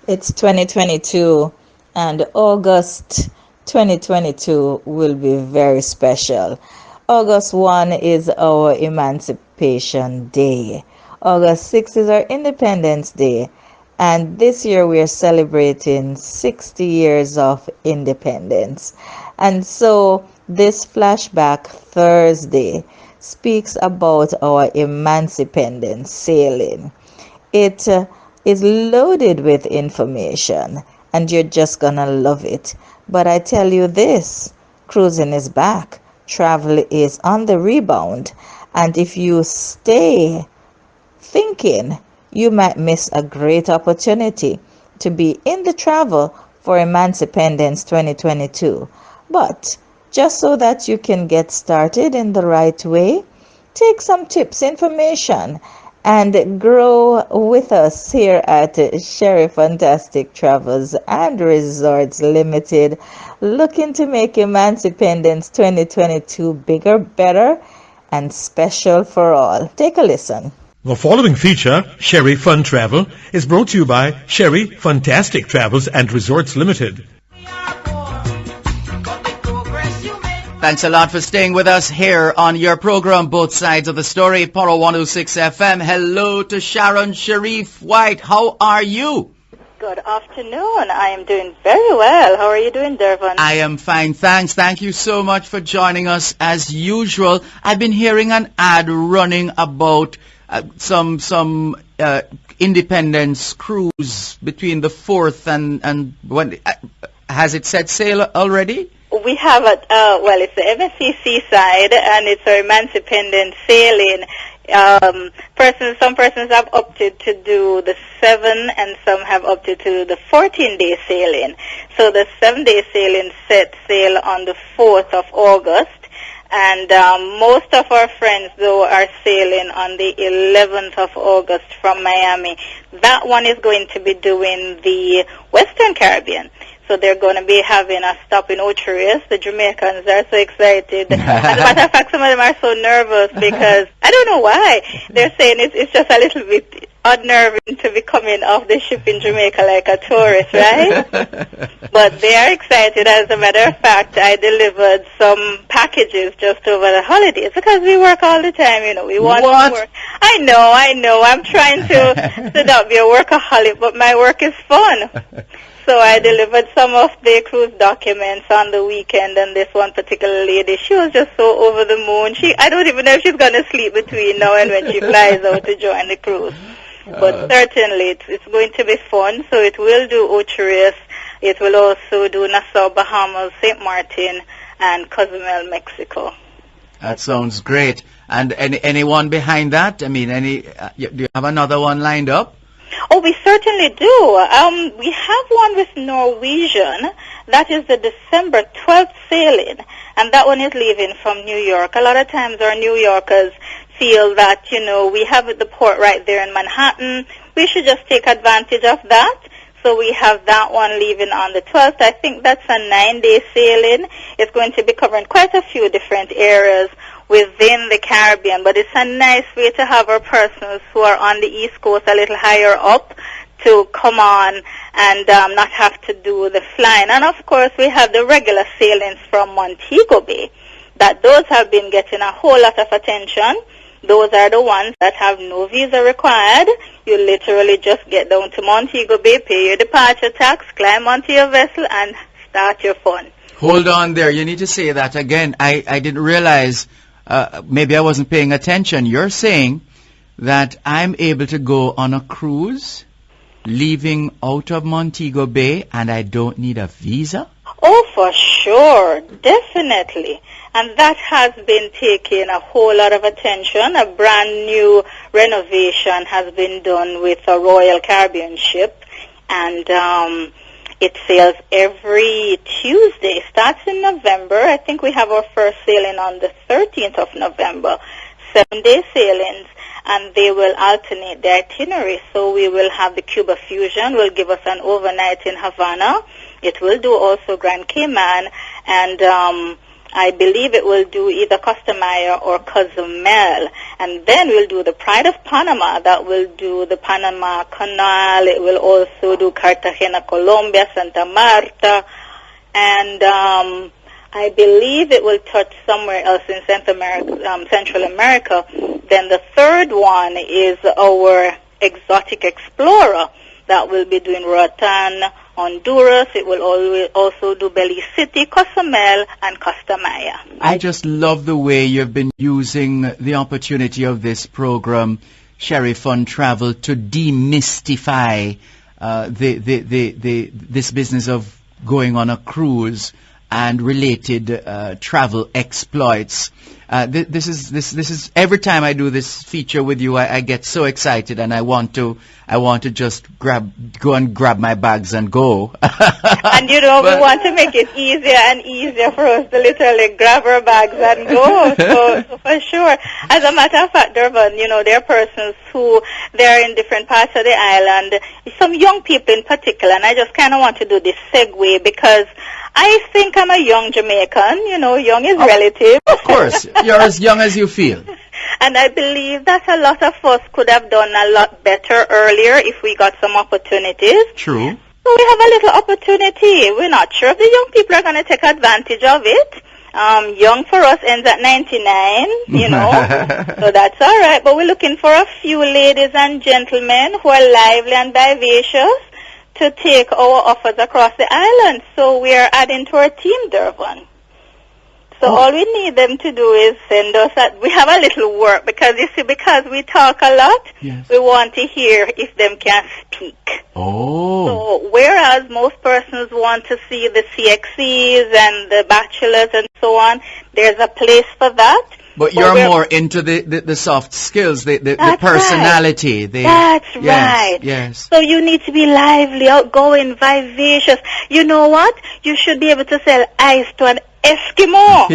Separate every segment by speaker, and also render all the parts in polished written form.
Speaker 1: It's 2022, and August 2022 will be very special. August 1 is our Emancipation Day. August 6 is our Independence Day. And this year we are celebrating 60 years of independence. And so this flashback Thursday speaks about our emancipation sailing. It is loaded with information, and you're just gonna love it. But I tell you this, cruising is back, travel is on the rebound, and if you stay thinking, you might miss a great opportunity to be in the travel for Emancipendence 2022. But just so that you can get started in the right way, take some tips, information, and grow with us here at Sheri Fantastic Travels and Resorts Limited, looking to make Emancipendence 2022 bigger, better, and special for all. Take a listen.
Speaker 2: The following feature, Sheri Fun Travel, is brought to you by Sheri Fantastic Travels and Resorts Limited.
Speaker 3: Thanks a lot for staying with us here on your program, Both Sides of the Story, Poro 106 FM. Hello to Sharon Sharif White. How are you?
Speaker 4: Good afternoon. I am doing very well. How are you doing, Dervan?
Speaker 3: I am fine, thanks. Thank you so much for joining us as usual. I've been hearing an ad running about some independence cruise between the 4th and when has it set sail already?
Speaker 4: We have it, it's the MSC Seaside, and it's our Emancipendence sailing. Some persons have opted to do the 7, and some have opted to do the 14-day sailing. So the 7-day sailing set sail on the 4th of August, and most of our friends, though, are sailing on the 11th of August from Miami. That one is going to be doing the Western Caribbean. So they're going to be having a stop in Ocho. The Jamaicans are so excited. As a matter of fact, some of them are so nervous because, I don't know why, they're saying it's just a little bit unnerving to be coming off the ship in Jamaica like a tourist, right? But they are excited. As a matter of fact, I delivered some packages just over the holidays because we work all the time, we want to work. I know. I'm trying to not be a workaholic, but my work is fun. So I delivered some of the cruise documents on the weekend, and this one particular lady, she was just so over the moon. I don't even know if she's going to sleep between now and when she flies out to join the cruise. But certainly it's going to be fun. So it will do Ocho. It will also do Nassau, Bahamas, St. Martin, and Cozumel, Mexico.
Speaker 3: That sounds great. And anyone behind that? I mean, do you have another one lined up?
Speaker 4: Oh, we certainly do. We have one with Norwegian. That is the December 12th sailing, and that one is leaving from New York. A lot of times our New Yorkers feel that, we have the port right there in Manhattan. We should just take advantage of that. So we have that one leaving on the 12th. I think that's a 9-day sailing. It's going to be covering quite a few different areas within the Caribbean, but it's a nice way to have our persons who are on the East Coast a little higher up to come on and not have to do the flying. And of course we have the regular sailings from Montego Bay, that those have been getting a whole lot of attention. Those are the ones that have no visa required. You literally just get down to Montego Bay, pay your departure tax, climb onto your vessel, and start your fun.
Speaker 3: Hold on there. You need to say that again. I didn't realize. Maybe I wasn't paying attention. You're saying that I'm able to go on a cruise leaving out of Montego Bay and I don't need a visa?
Speaker 4: Oh, for sure. Definitely. And that has been taking a whole lot of attention. A brand new renovation has been done with a Royal Caribbean ship, and it sails every Tuesday. Starts in November. I think we have our first sailing on the 13th of November. 7-day sailings, and they will alternate the itinerary. So we will have the Cuba Fusion, will give us an overnight in Havana. It will do also Grand Cayman, and I believe it will do either Costa Maya or Cozumel. And then we'll do the Pride of Panama. That will do the Panama Canal. It will also do Cartagena, Colombia, Santa Marta. And I believe it will touch somewhere else in Central America. Then the third one is our Exotic Explorer that will be doing Roatan, Honduras. It will also do Belize City, Cozumel, and Costa Maya.
Speaker 3: I just love the way you've been using the opportunity of this program, Sheri Fun Travel, to demystify this business of going on a cruise and related travel exploits. This is every time I do this feature with you, I get so excited, and I want to just go and grab my bags and go.
Speaker 4: And we want to make it easier and easier for us to literally grab our bags and go. So for sure. As a matter of fact, Dervan, there are persons who they're in different parts of the island. Some young people in particular, and I just kind of want to do this segue because I think I'm a young Jamaican. Young is relative.
Speaker 3: Of course. You're as young as you feel.
Speaker 4: And I believe that a lot of us could have done a lot better earlier if we got some opportunities.
Speaker 3: True.
Speaker 4: So we have a little opportunity. We're not sure if the young people are going to take advantage of it. Young for us ends at 99, so that's all right. But we're looking for a few ladies and gentlemen who are lively and vivacious to take our offers across the island. So we are adding to our team, Dervan. So all we need them to do is send us we have a little work because we talk a lot,
Speaker 3: yes.
Speaker 4: We want to hear if them can speak.
Speaker 3: Oh.
Speaker 4: So whereas most persons want to see the CXCs and the bachelors and so on, there's a place for that.
Speaker 3: But you're more into the soft skills, the personality.
Speaker 4: Right. That's right.
Speaker 3: Yes.
Speaker 4: So you need to be lively, outgoing, vivacious. You know what? You should be able to sell ice to an Eskimo.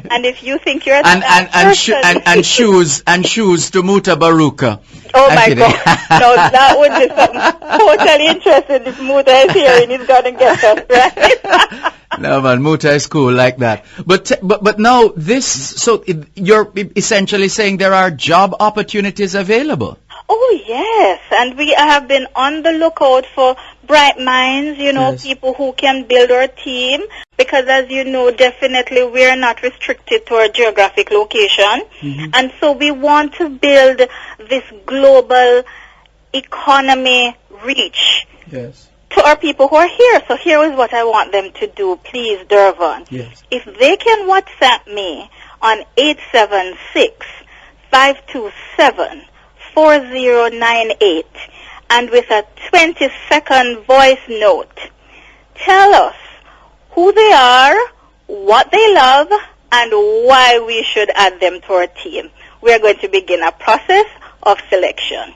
Speaker 4: And if you think you're
Speaker 3: and shoes to Muta Baruka.
Speaker 4: Oh my God! No, that would be something totally interesting. If Muta is here and he's gonna get us right.
Speaker 3: No man, Muta is cool like that. But now you're essentially saying there are job opportunities available.
Speaker 4: Oh yes, and we have been on the lookout for bright minds,
Speaker 3: Yes.
Speaker 4: people who can build our team, because as you know, definitely we're not restricted to our geographic location, and so we want to build this global economy reach to our people who are here. So here is what I want them to do, please, Dervan.
Speaker 3: Yes.
Speaker 4: If they can WhatsApp me on 876-527-4098 and with a 20-second voice note, tell us who they are, what they love, and why we should add them to our team. We are going to begin a process of selection.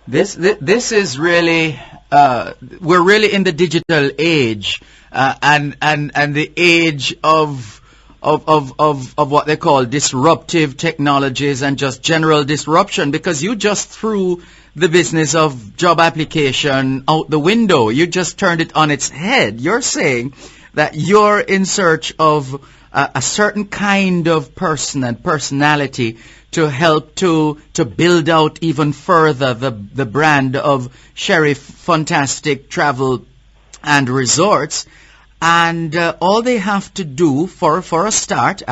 Speaker 3: This is really we're really in the digital age and the age of what they call disruptive technologies and just general disruption, because you just threw the business of job application out the window. You just turned it on its head. You're saying that you're in search of a certain kind of person and personality to help to build out even further the brand of Sheri Fantastic Travel and Resorts. And all they have to do for a start,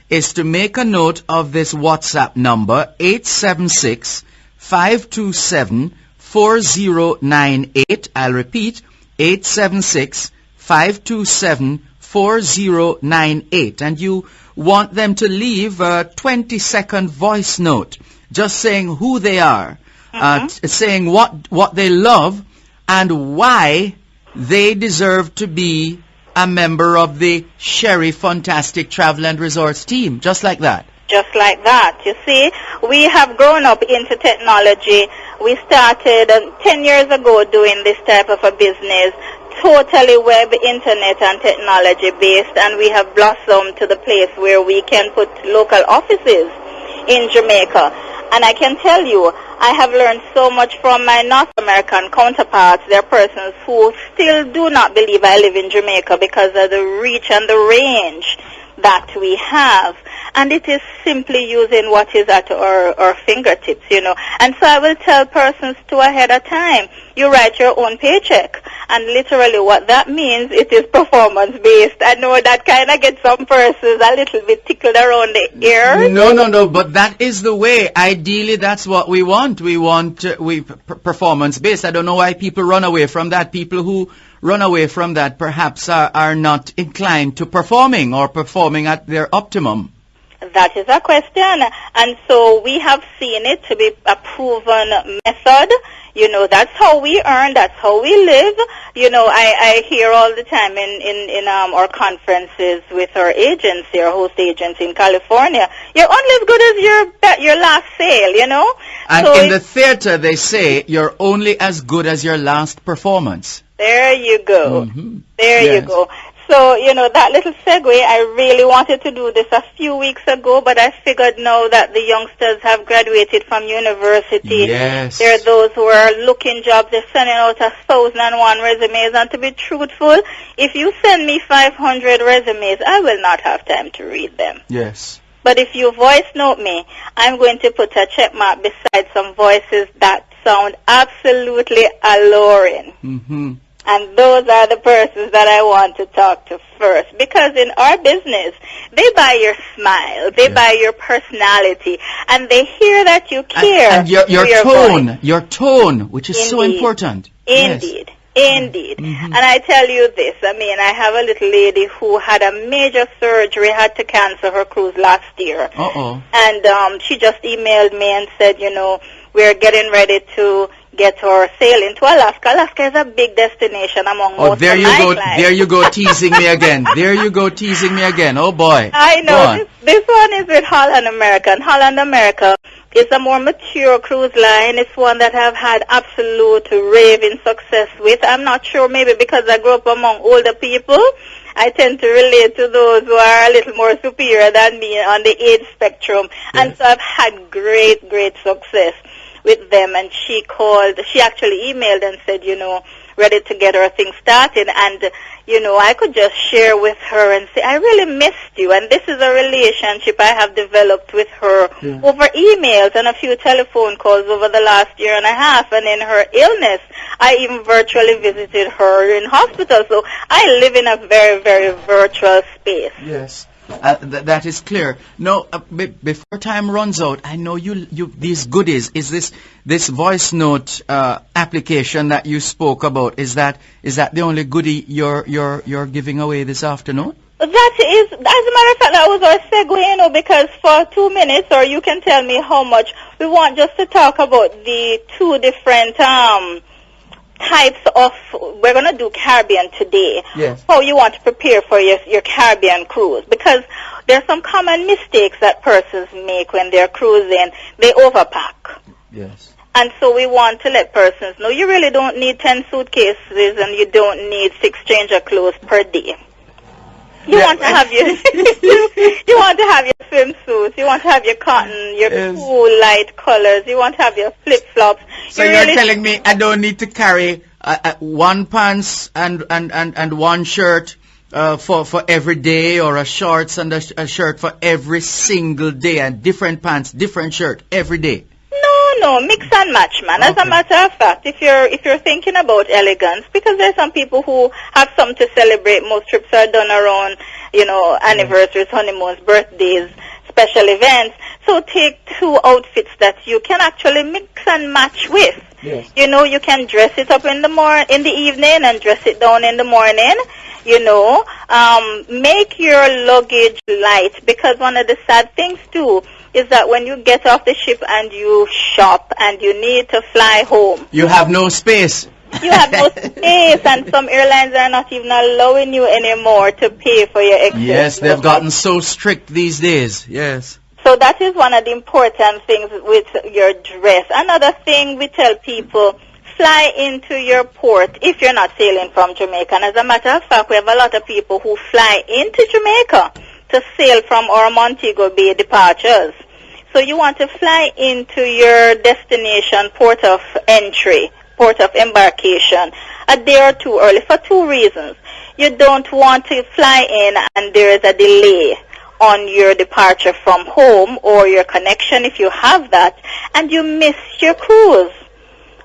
Speaker 3: is to make a note of this WhatsApp number, 876-527-4098. I'll repeat, 876-527-4098. And you want them to leave a 20-second voice note, just saying who they are, saying what they love, and why they deserve to be a member of the Sheri Fantastic Travel and Resorts team, just like that.
Speaker 4: Just like that. You see, we have grown up into technology. We started 10 years ago doing this type of a business, totally web, internet, and technology based, and we have blossomed to the place where we can put local offices in Jamaica. And I can tell you, I have learned so much from my North American counterparts. There are persons who still do not believe I live in Jamaica because of the reach and the range that we have. and it is simply using what is at our fingertips, And so I will tell persons to ahead of time, you write your own paycheck. And literally what that means, it is performance-based. I know that kind of gets some persons a little bit tickled around the ear.
Speaker 3: No, but that is the way. Ideally, that's what we want. We want performance-based. I don't know why people run away from that. People who run away from that perhaps are not inclined to performing or performing at their optimum.
Speaker 4: That is a question. And so we have seen it to be a proven method. That's how we earn, that's how we live. I hear all the time in our conferences with our agency, our host agents in California, you're only as good as your last sale,
Speaker 3: And
Speaker 4: so
Speaker 3: in the theater, they say you're only as good as your last performance.
Speaker 4: There you go.
Speaker 3: Mm-hmm.
Speaker 4: There
Speaker 3: Yes.
Speaker 4: you go. So, that little segue, I really wanted to do this a few weeks ago, but I figured now that the youngsters have graduated from university.
Speaker 3: Yes.
Speaker 4: There are those who are looking jobs, they're sending out 1,001 resumes, and to be truthful, if you send me 500 resumes, I will not have time to read them.
Speaker 3: Yes.
Speaker 4: But if you voice note me, I'm going to put a check mark beside some voices that sound absolutely alluring.
Speaker 3: Mm-hmm.
Speaker 4: And those are the persons that I want to talk to first. Because in our business, they buy your smile, they buy your personality, and they hear that you care.
Speaker 3: And your tone, which is so
Speaker 4: Indeed.
Speaker 3: important.
Speaker 4: Indeed.
Speaker 3: Yes.
Speaker 4: Indeed.
Speaker 3: Mm-hmm.
Speaker 4: And I tell you this, I have a little lady who had a major surgery, had to cancel her cruise last year.
Speaker 3: Uh-oh.
Speaker 4: And she just emailed me and said, we're getting ready to get our sailing to Alaska. Alaska is a big destination among most
Speaker 3: there
Speaker 4: of
Speaker 3: you
Speaker 4: my
Speaker 3: go.
Speaker 4: clients.
Speaker 3: There you go, teasing me again. There you go, teasing me again. Oh boy.
Speaker 4: I
Speaker 3: Go
Speaker 4: know.
Speaker 3: on.
Speaker 4: This one is with Holland America. And Holland America is a more mature cruise line. It's one that I've had absolute raving success with. I'm not sure, maybe because I grew up among older people, I tend to relate to those who are a little more superior than me on the age spectrum.
Speaker 3: Yes.
Speaker 4: And so I've had great success with them. And she actually emailed and said, ready to get her thing started. And, I could just share with her and say, I really missed you. And this is a relationship I have developed with her over emails and a few telephone calls over the last year and a half. And in her illness, I even virtually visited her in hospital. So I live in a very, very virtual space.
Speaker 3: Yes. That is clear. No, before time runs out, I know you these goodies. Is this voice note application that you spoke about? Is that the only goodie you're giving away this afternoon?
Speaker 4: That is, as a matter of fact, that was our segue, because for 2 minutes, or you can tell me how much, we want just to talk about the two different types of, we're going to do Caribbean today.
Speaker 3: Yes.
Speaker 4: How you want to prepare for your Caribbean cruise, because there are some common mistakes that persons make when they're cruising. They overpack.
Speaker 3: Yes.
Speaker 4: And so we want to let persons know you really don't need 10 suitcases and you don't need 6 change of clothes per day. You want to have your you want to have your swimsuits, you want to have your cotton, your cool light colors, you want to have your flip flops.
Speaker 3: So you're telling me I don't need to carry one pants and one shirt for every day, or a shorts and a shirt for every single day, and different pants, different shirt every day?
Speaker 4: No, mix and match, man. As a matter of fact, if you're thinking about elegance, because there's some people who have something to celebrate. Most trips are done around, anniversaries, honeymoons, birthdays, special events. So take 2 outfits that you can actually mix and match with.
Speaker 3: Yes.
Speaker 4: You can dress it up in the evening and dress it down in the morning. Make your luggage light, because one of the sad things too is that when you get off the ship and you shop and you need to fly home,
Speaker 3: you have no space.
Speaker 4: You have no space, and some airlines are not even allowing you anymore to pay for your excess.
Speaker 3: Yes, they've gotten so strict these days. Yes.
Speaker 4: So that is one of the important things with your dress. Another thing we tell people, fly into your port if you're not sailing from Jamaica. And as a matter of fact, we have a lot of people who fly into Jamaica to sail from our Montego Bay departures. So you want to fly into your destination port of entry, port of embarkation, a day or two early for 2 reasons. You don't want to fly in and there is a delay, on your departure from home or your connection if you have that, and you miss your cruise.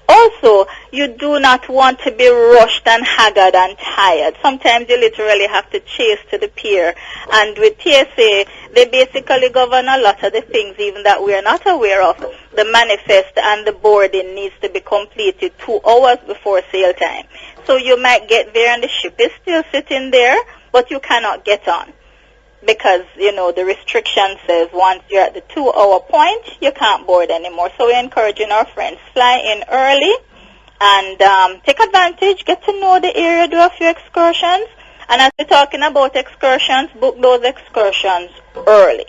Speaker 4: Also, you do not want to be rushed and haggard and tired. Sometimes you literally have to chase to the pier. And with TSA, they basically govern a lot of the things even that we are not aware of. The manifest and the boarding needs to be completed 2 hours before sail time. So you might get there and the ship is still sitting there, but you cannot get on. Because, the restriction says once you're at the 2-hour point, you can't board anymore. So we're encouraging our friends, fly in early and take advantage, get to know the area, do a few excursions. And as we're talking about excursions, book those excursions early.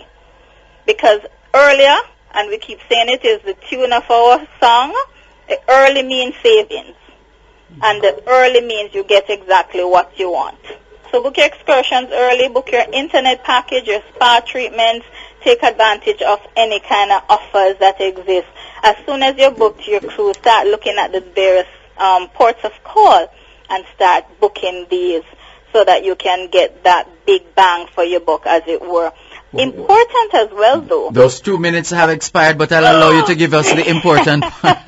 Speaker 4: Because earlier, and we keep saying it, is the tune of our song, the early means savings. And the early means you get exactly what you want. So book your excursions early, book your internet package, your spa treatments, take advantage of any kind of offers that exist. As soon as you're booked your cruise, start looking at the various ports of call and start booking these so that you can get that big bang for your buck, as it were. Important as well, though.
Speaker 3: Those 2 minutes have expired, but I'll allow you to give us the important part.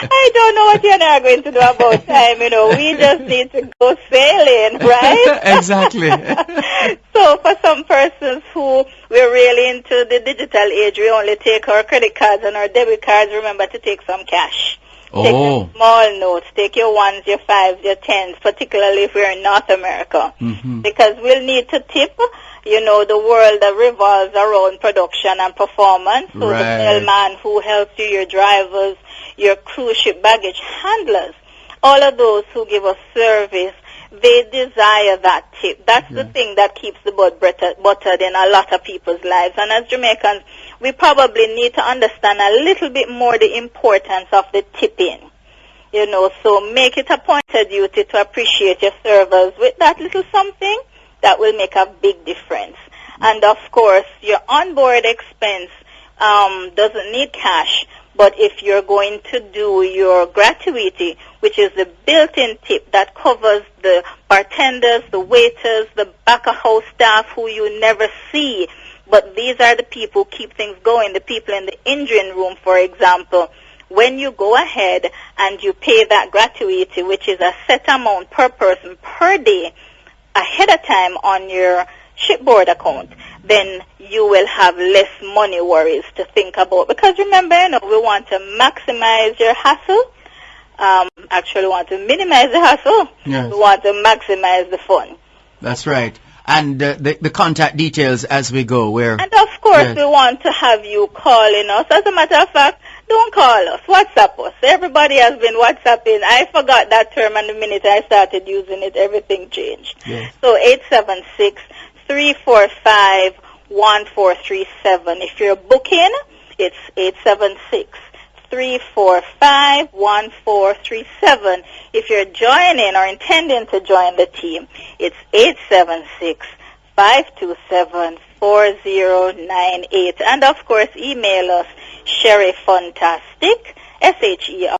Speaker 4: I don't know what you're now going to do about time, We just need to go sailing, right?
Speaker 3: Exactly.
Speaker 4: So for some persons who we're really into the digital age, we only take our credit cards and our debit cards. Remember to take some cash. Take your small notes, take your 1s, your 5s, your 10s, particularly if we're in North America.
Speaker 3: Mm-hmm.
Speaker 4: Because we'll need to tip. The world that revolves around production and performance. So
Speaker 3: right.
Speaker 4: The mailman who helps you, your drivers, your cruise ship baggage handlers, all of those who give us service, they desire that tip. That's the thing that keeps the boat buttered in a lot of people's lives. And as Jamaicans, we probably need to understand a little bit more the importance of the tipping. So make it a pointed duty to appreciate your servers with that little something. That will make a big difference. And of course, your onboard expense doesn't need cash, but if you're going to do your gratuity, which is the built-in tip that covers the bartenders, the waiters, the back-of-house staff who you never see, but these are the people who keep things going, the people in the engine room, for example. When you go ahead and you pay that gratuity, which is a set amount per person per day, ahead of time on your shipboard account, then you will have less money worries to think about. Because remember, we want to maximize your hassle. Actually, we want to minimize the hassle.
Speaker 3: Yes.
Speaker 4: We want to maximize the fun.
Speaker 3: That's right. And the contact details as we go.
Speaker 4: And of course, we want to have you calling us. As a matter of fact, don't call us. WhatsApp us. Everybody has been WhatsApping. I forgot that term, and the minute I started using it, everything changed.
Speaker 3: Yes.
Speaker 4: So 876-345-1437. If you're booking, it's 876-345-1437. If you're joining or intending to join the team, it's 876-527-4098. And of course, email us, Sheri Fantastic, SHERIFUNT.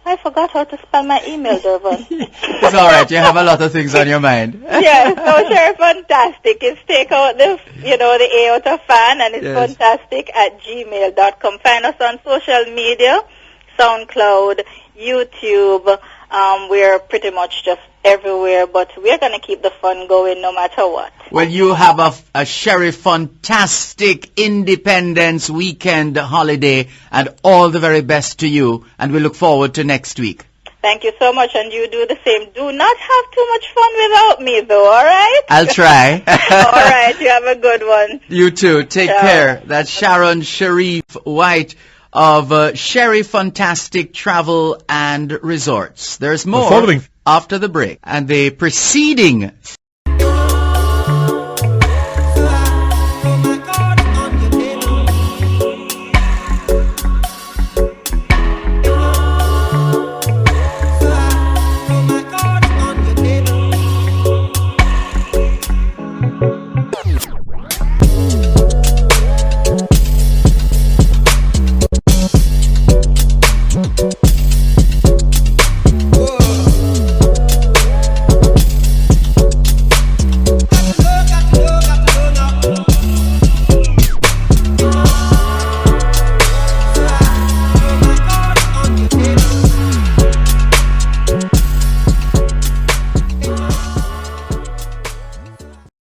Speaker 4: I forgot how to spell my email, Dervan.
Speaker 3: It's all right. You have a lot of things on your mind.
Speaker 4: Yes, so Sheri Fantastic is take out the A out of fan, and it's fantastic@gmail.com. Find us on social media, SoundCloud, YouTube. We're pretty much just everywhere, but we're going to keep the fun going no matter what.
Speaker 3: Well, you have a Sheri Fantastic Independence Weekend holiday, and all the very best to you, and we look forward to next week.
Speaker 4: Thank you so much, and you do the same. Do not have too much fun without me, though, all right?
Speaker 3: I'll try.
Speaker 4: All right, you have a good one.
Speaker 3: You too. Take care. That's Sharon Sharif White of Sheri Fantastic Travel and Resorts. There's more after the break. And the preceding